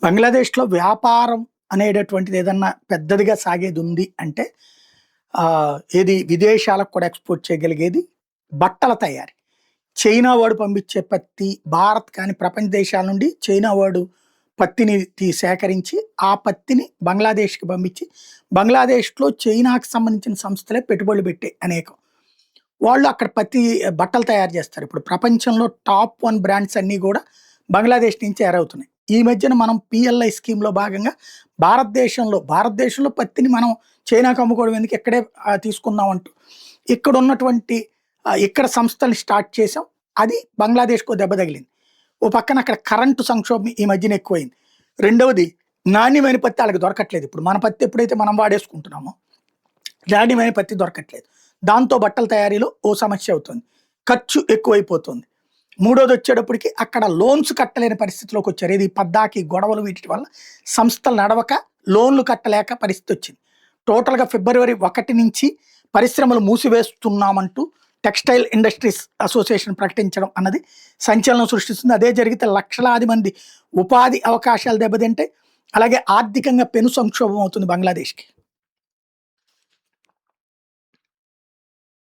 బంగ్లాదేశ్‌లో వ్యాపారం అనేటటువంటిది ఏదన్నా పెద్దదిగా సాగేది ఉంది అంటే ఏది విదేశాలకు కూడా ఎక్స్‌పోర్ట్ చేయగలిగేది బట్టల తయారీ. చైనా వాడు పంపించే పత్తి, భారత్ కానీ ప్రపంచ దేశాల నుండి చైనా వాడు పత్తిని సేకరించి, ఆ పత్తిని బంగ్లాదేశ్‌కి పంపించి, బంగ్లాదేశ్‌లో చైనాకి సంబంధించిన సంస్థలే పెట్టుబడులు పెట్టాయి అనేకం. వాళ్ళు అక్కడ బట్టలు తయారు చేస్తారు. ఇప్పుడు ప్రపంచంలో టాప్ 1 బ్రాండ్స్ అన్నీ గూడా బంగ్లాదేశ్ నుంచి తయారవుతున్నాయి. ఈ మధ్యన మనం పీఎల్ఐ స్కీమ్‌లో భాగంగా భారతదేశంలో పత్తిని మనం చైనాకి అమ్ముకోవడం ఎందుకు, ఇక్కడే తీసుకుందాం అంటూ ఇక్కడున్నటువంటి ఇక్కడ సంస్థల్ని స్టార్ట్ చేసాం. అది బంగ్లాదేశ్‌కో దెబ్బ తగిలింది. ఓ పక్కన అక్కడ కరెంటు సంక్షోభం ఈ మధ్యన ఎక్కువైంది. రెండవది, నాణ్యమైన పత్తి ఆళ్ళకి దొరకట్లేదు. ఇప్పుడు మన పత్తి ఎప్పుడైతే మనం వాడేసుకుంటున్నామో, నాణ్యమైన పత్తి దొరకట్లేదు. దాంతో బట్టల తయారీలో ఓ సమస్య అవుతుంది. ఖర్చు ఎక్కువైపోతుంది. మూడోదొచ్చేటప్పటికి అక్కడ లోన్స్ కట్టలేని పరిస్థితిలోకి వచ్చారు. ఇది పద్దాకి గొడవలు వీటి వల్ల సంస్థలు నడవక లోన్లు కట్టలేక పరిస్థితి వచ్చింది. టోటల్‌గా ఫిబ్రవరి 1 నుంచి పరిశ్రమలు మూసివేస్తున్నామంటూ టెక్స్టైల్ ఇండస్ట్రీస్ అసోసియేషన్ ప్రకటించడం అన్నది సంచలనం సృష్టిస్తుంది. అదే జరిగితే లక్షలాది మంది ఉపాధి అవకాశాలు దెబ్బతింటాయి. అలాగే ఆర్థికంగా పెను సంక్షోభం అవుతుంది బంగ్లాదేశ్‌కి.